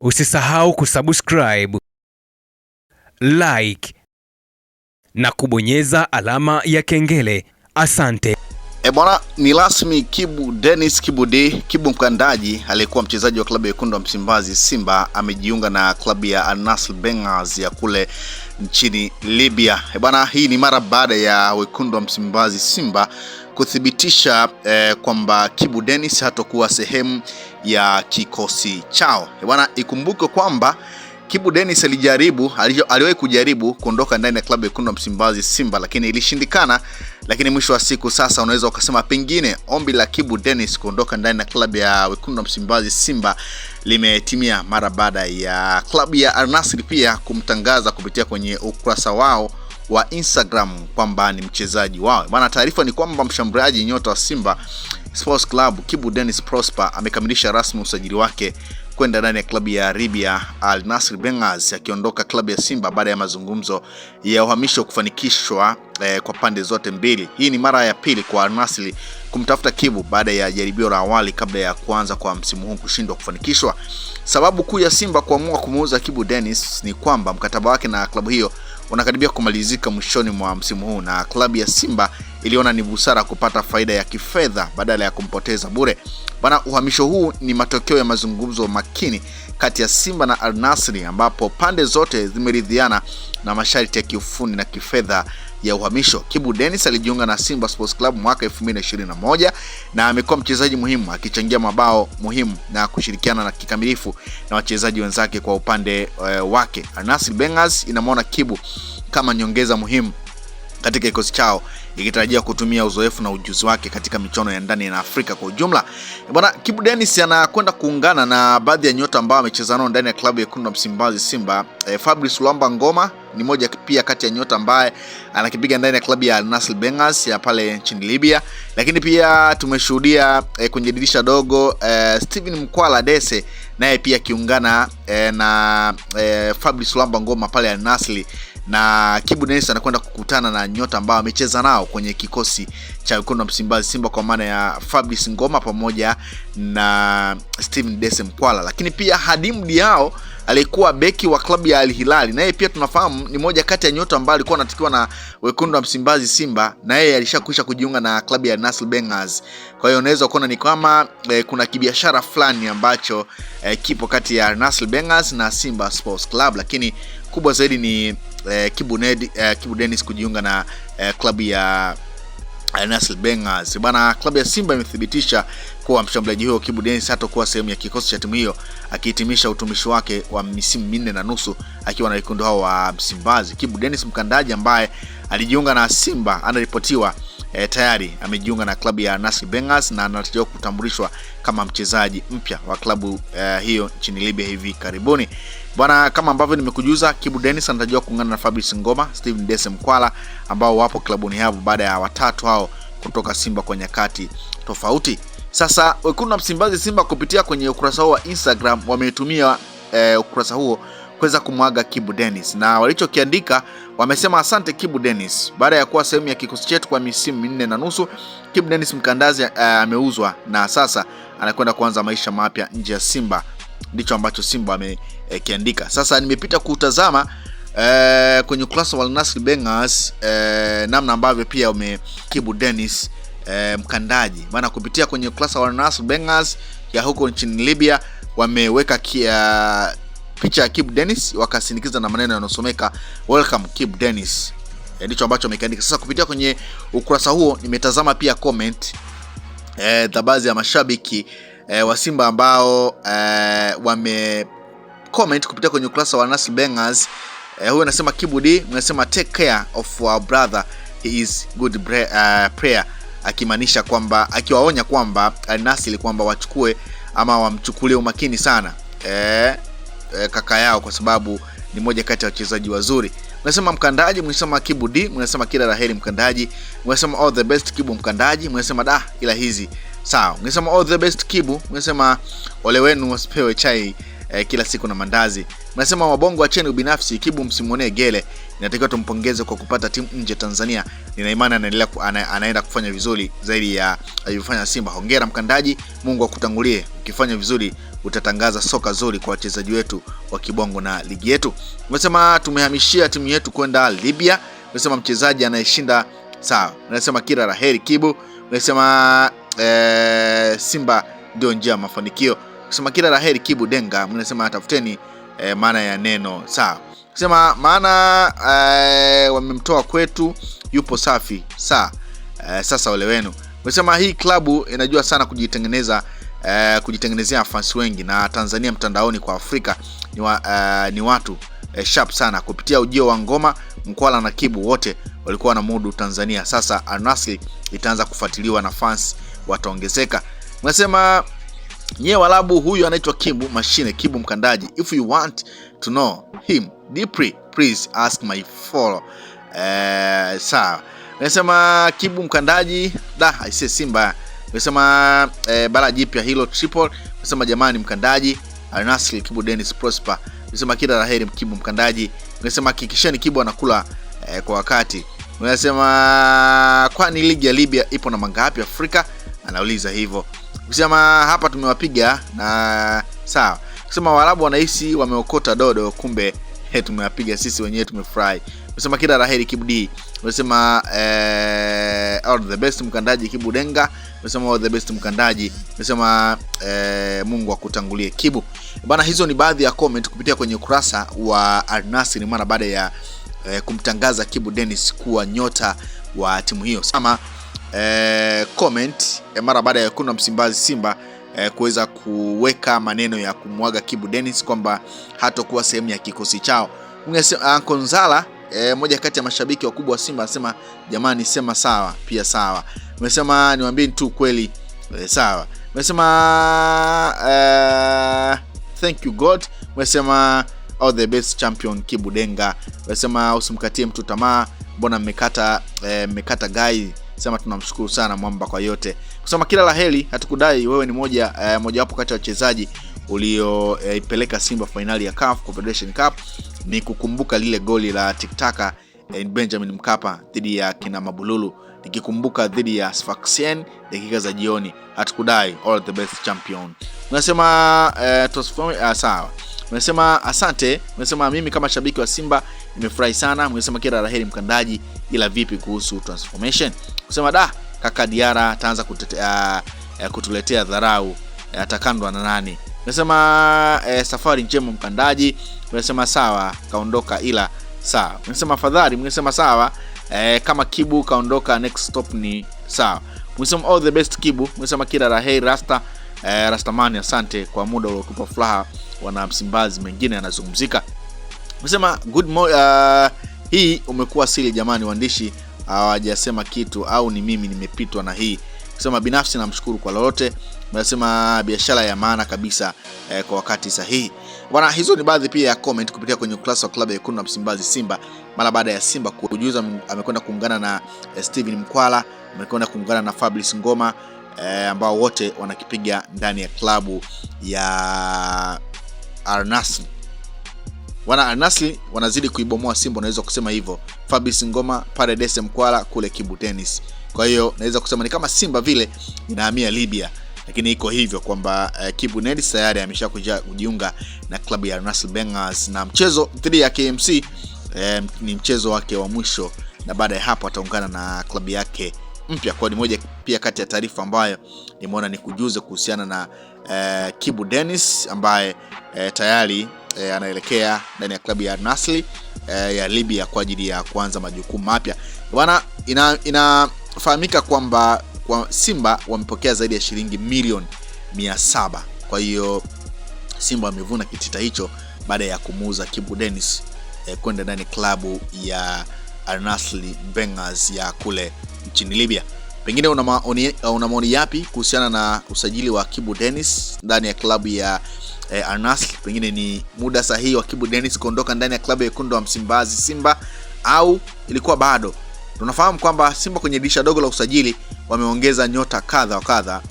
Usisahau kusubscribe, like na kubonyeza alama ya kengele. Asante. Bwana, ni rasmi. Kibu Dennis Kibu Mkandaji aliyekuwa mchezaji wa klabu ya Wekundu wa Msimbazi Simba amejiunga na klabu ya Al Nassr Benghazi ya kule nchini Libya. Bwana, hii ni mara baada ya Wekundu wa Msimbazi Simba kuthibitisha kwamba Kibu Dennis hatakuwa sehemu ya kikosi chao. Bwana, ikumbuke kwamba Kibu Dennis aliwahi kujaribu kuondoka ndani ya klabu ya Wekundu wa Msimbazi Simba, lakini ilishindikana. Lakini mwisho wa siku sasa unaweza ukasema pengine ombi la Kibu Dennis kuondoka ndani ya klabu ya Wekundu wa Msimbazi Simba limetimia mara baada ya klabu ya Al Nassr pia kumtangaza kupitia kwenye ukurasa wao wa Instagram kwamba ni mchezaji wao. Bwana, taarifa ni kwamba mshambuliaji nyota wa Simba Sports Club Kibu Dennis Prosper amekamilisha rasmi usajili wake kwenda ndani ya klabu ya Libya Al Nassr Benghazi, akiondoka klabu ya Simba baada ya mazungumzo ya uhamisho kufanikishwa kwa pande zote mbili. Hii ni mara ya pili kwa Al Nassr kumtafuta Kibu baada ya jaribio la awali kabla ya kuanza kwa msimu huu kushindwa kufanikishwa. Sababu kuu ya Simba kuamua kumuuza Kibu Dennis ni kwamba mkataba wake na klabu hiyo unakaribia kumalizika mwishoni mwa msimu huu, na klabu ya Simba iliona ni busara kupata faida ya kifedha badala ya kumpoteza bure. Bana, uhamisho huu ni matokeo ya mazungumzo makini kati ya Simba na Al Nassr, ambapo pande zote zimeridhiana na masharti ya kiufundi na kifedha ya uhamisho. Kibu Dennis alijiunga na Simba Sports Club mwaka 2021 na amekuwa mchezaji muhimu, akichangia mabao muhimu na kushirikiana na kikamilifu na wachezaji wenzake kwa upande wake. Al Nassr Benghazi inamwona Kibu kama nyongeza muhimu katika kikosi chao, ikitarajia kutumia uzoefu na ujuzi wake katika michuano ya ndani na Afrika kwa ujumla. Bwana, Kibu Dennis anakwenda kuungana na baadhi ya nyota ambao amecheza nao ndani ya klabu ya Wekundu wa Msimbazi Simba. Fabrice Luamba Ngoma ni moja pia kati ya nyota ambaye anakipiga ndani ya klabu ya Al Nassr Benghazi ya pale nchini Libya. Lakini pia tumeshuhudia kwenye dirisha dogo Steven Mkwala Dese naye pia kiungana na Fabrice Luamba Ngoma pale Al Nassr, na Kibu Dennis anakwenda kukutana na nyota ambao amecheza nao kwenye kikosi cha Wekundu wa Msimbazi Simba, kwa maana ya Fabrice Ngoma pamoja na Steven Dese Mkwala. Lakini pia Hadim Diao alikuwa beki wa klabu ya Al Hilal, naye pia tunafahamu ni moja kati ya nyota ambao alikuwa anatakiwa na Wekundu wa Msimbazi Simba, na yeye alishakwisha kujiunga na klabu ya Al Nassr Benghazi. Kwa hiyo unaweza kuona ni kama kuna kibiashara fulani ambacho kipo kati ya Al Nassr Benghazi na Simba Sports Club, lakini kubwa zaidi ni Kibu Dennis kujiunga na klabu ya Al Nassr Benghazi. Bana, klabu ya Simba imethibitisha kuwa mshambuliaji huyo Kibu Dennis hatakuwa sehemu ya kikosi cha timu hiyo, akihitimisha utumishi wake wa misimu 4.5 akiwa na Wekundu hao wa Msimbazi. Kibu Dennis Mkandaji ambaye alijiunga na Simba anaripotiwa tayari amejiunga na klabu ya Al Nassr Benghazi na anatarajiwa kutambulishwa kama mchezaji mpya wa klabu hiyo nchini Libya hivi karibuni. Bwana, kama ambavyo nimekujuza, Kibu Dennis anatarajiwa kuungana na Fabrice Ngoma, Steven Dese Mkwala ambao wapo klabuni hapo baada ya watatu hao kutoka Simba kwa nyakati tofauti. Sasa Wekundu wa Msimbazi Simba kupitia kwenye ukurasa wao wa Instagram wametumia ukurasa huo kuweza kumwaga Kibu Dennis, na walichokiandika wamesema: asante Kibu Dennis, baada ya kuwa sehemu ya kikosi chetu kwa misimu 4.5, Kibu Dennis Mkandaji ameuzwa na sasa anakwenda kuanza maisha mapya nje ya Simba. Ndicho ambacho Simba amekiandika. Sasa nimepita kutazama kwenye ukurasa wa Al Nassr Benghazi namna ambavyo pia Kibu Dennis Mkandaji bana kupitia kwenye ukurasa wa Al Nassr Benghazi ya huko nchini Libya wameweka picha ya Kibu Dennis wakasindikiza na maneno yanayosomeka welcome Kibu Dennis. Ndicho ambacho amekiandika. Sasa kupitia kwenye ukurasa huo nimetazama pia comment za baadhi ya mashabiki wa Simba ambao wame comment kupitia kwenye ukurasa wa Al Nassr Benghazi. Huyo anasema Kibu D, anasema take care of our brother, he is good prayer, akimaanisha kwamba, akiwaonya kwamba Al Nassr kwamba wachukue ama wamchukulie umakini sana kaka yao, kwa sababu ni moja kati ya wachezaji wazuri. Mnasema Mkandaji, mnasema Kibu D, mnasema kila laheri Mkandaji, mnasema all the best Kibu Mkandaji, mnasema ila hizi sawa, mnasema all the best Kibu, mnasema ole wenu wasipewe chai kila siku na mandazi. Mnasema wabongo acheni ubinafsi, Kibu msimuonee gele. Inatakiwa tumpongeze kwa kupata timu nje Tanzania. Nina imani anaenda kufanya vizuri zaidi ya alivyofanya Simba. Hongera mkandaji, Mungu akutangulie. Ukifanya vizuri utatangaza soka zuri kwa wachezaji wetu wa kibongo na ligi yetu. Mnasema tumehamishia timu yetu kwenda Libya. Mnasema mchezaji anayeshinda sawa. Mnasema kila laheri Kibu. Mnasema Simba ndio njia ya mafanikio. Mnasema kila laheri Kibu Denga. Mnasema tafuteni maana ya neno sawa. Mnasema maana wamemtoa kwetu yupo safi sawa. Sasa ole wenu. Mnasema hii klabu inajua sana kujitengenezea fans wengi, na Tanzania mtandaoni kwa Afrika ni watu sharp sana. Kupitia ujio wa Ngoma, Mkwala na Kibu wote walikuwa na mudu Tanzania. Sasa Al Nassr itaanza kufuatiliwa na fans wataongezeka. Mnasema nye walabu, huyu anaitwa Kibu Mashine, Kibu mkandaji. If you want to know him deeply, please ask my follow. Sawa. Mnasema Kibu mkandaji, aise Simba. Mnasema bala jipya hilo triple. Mnasema jamani mkandaji, Al Nassr Kibu Dennis Prosper. Mnasema kila laheri Kibu mkandaji. Mnasema hakikisheni Kibu anakula kwa wakati. Mnasema kwani ligi ya Libya ipo na mangapi Afrika? Anauliza hivyo. Mnasema hapa tumewapiga na sawa. Mnasema Waarabu wanahisi wameokota dodo, kumbe tumewapiga sisi wenyewe, tumefurahi. Mnasema kila laheri Kibu D. Mnasema all the best mkandaji Kibu Denga. Mnasema all the best mkandaji. Mnasema Mungu akutangulie Kibu. Bana, hizo ni baadhi ya comment kupitia kwenye ukurasa wa Al Nassr mara baada ya kumtangaza Kibu Dennis kuwa nyota wa timu hiyo. Sama comment mara baada ya Wekundu wa Msimbazi Simba kuweza kuweka maneno ya kumwaga Kibu Dennis kwamba hatakuwa sehemu ya kikosi chao. Nkonzala moja kati ya mashabiki wakubwa wa Simba anasema jamani, sema sawa pia sawa. Nimesema niwaambie tu kweli sawa. Nimesema thank you God. Nimesema all the best champion Kibu Denga. Nimesema usimkatie mtu tamaa, mbona mmekata guy. Sema tunamshukuru sana mwamba kwa yote. Kusema kila laheri, hatukudai, wewe ni moja wapo kati ya wachezaji ulioipeleka Simba finali ya CAF Confederation Cup. Ni kukumbuka lile goli la tiktaka Benjamin Mkapa dhidi ya kina Mabululu, nikikumbuka dhidi ya Sfaxien dakika za jioni. Hatukudai, all the best champion. Unasema sawa. Unasema asante. Unasema mimi kama shabiki wa Simba nimefurahi sana. Unasema kila laheri mkandaji, ila vipi kuhusu transformation? Unasema kaka Diara ataanza kutuletea dharau, atakandwa na nani? Unasema safari njema mkandaji. Unasema sawa, kaondoka ila sawa. Unasema afadhali. Unasema sawa, kama Kibu kaondoka next stop ni sawa. Unasema all the best Kibu. Unasema kila laheri Rastamani, asante kwa muda uliotupa furaha, wana Msimbazi mengine yanazungumzika. Unasema hii umekuwa siri jamani, waandishi hawajasema kitu au ni mimi nimepitwa na hii. Unasema binafsi namshukuru kwa lolote. Unasema biashara ya maana kabisa kwa wakati sahihi. Bwana, hizo ni baadhi pia ya comment kupitia kwenye ukurasa wa klabu ya Wekundu wa Msimbazi Simba mara baada ya Simba kujuza amekwenda kuungana na Steven Mkwala, amekwenda kuungana na Fabrice Ngoma, ambao wote wanakipiga ndani ya klabu ya Al Nassr. Al Nassr wanazidi kuibomoa Simba, unaweza kusema hivyo. Fabrice Ngoma, Paredes Mkwala kule Kibu Dennis. Kwa hiyo naweza kusema ni kama Simba vile inahamia Libya, lakini iko hivyo kwamba Kibu Dennis tayari ameshakuja kujiunga na klabu ya Al Nassr Bengals, na mchezo dhidi ya KMC ni mchezo wake wa mwisho, na baada ya hapo ataungana na klabu yake mpya. Kwa ni moja pia kati ya taarifa ambayo nimeona ni kujuze kuhusiana na Kibu Dennis ambaye tayari anaelekea ndani ya klabu ya Al Nassr ya Libya kwa ajili ya kuanza majukumu mapya. Bwana, inafahamika kwamba Simba wamepokea zaidi ya shilingi milioni 700. Kwa hiyo Simba wamevuna kitita hicho baada ya kumuuza Kibu Dennis kwenda ndani klabu ya Al Nassr Bengals ya kule nchini Libya. Pengine una maoni yapi kuhusiana na usajili wa Kibu Dennis ndani ya klabu ya Al Nassr? Pengine ni muda sahihi wa Kibu Dennis kuondoka ndani ya klabu ya Wekundu wa Msimbazi Simba, au ilikuwa bado? Tunafahamu kwamba Simba kwenye dirisha dogo la usajili wameongeza nyota kadha wa kadha.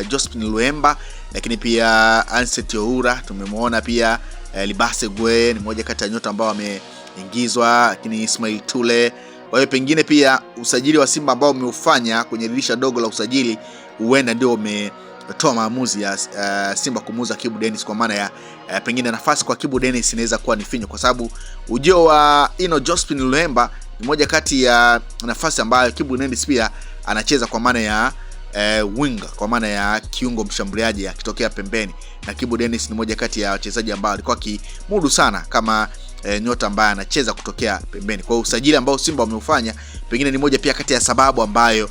Josephine Luemba lakini pia Anset Oura tumemwona pia, Libase Gwe ni mmoja kati ya nyota ambao wameingizwa, lakini Ismail Tule. Kwa hiyo pengine pia usajili wa Simba ambao umeufanya kwenye dirisha dogo la usajili huenda ndio umetoa maamuzi ya Simba kumuuza Kibu Denis, kwa maana ya pengine nafasi kwa Kibu Denis inaweza kuwa ni finyo, kwa sababu ujio wa Ino Josephine Luemba ni moja kati ya nafasi ambayo Kibu Denis pia anacheza, kwa maana ya winger, kwa maana ya kiungo mshambuliaji akitokea pembeni, na Kibu Denis ni moja kati ya wachezaji ambao alikuwa kimudu sana kama nyota ambaye anacheza kutokea pembeni. Kwa hiyo usajili ambao Simba wameufanya pengine ni moja pia kati ya sababu ambayo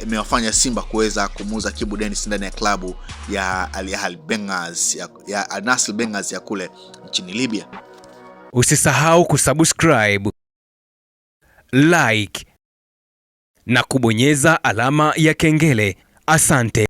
imewafanya Simba kuweza kumuuza Kibu Denis ndani ya klabu ya Al Ahly Benghazi ya Al Nassr Benghazi ya kule nchini Libya. Usisahau kusubscribe, like na kubonyeza alama ya kengele. Asante.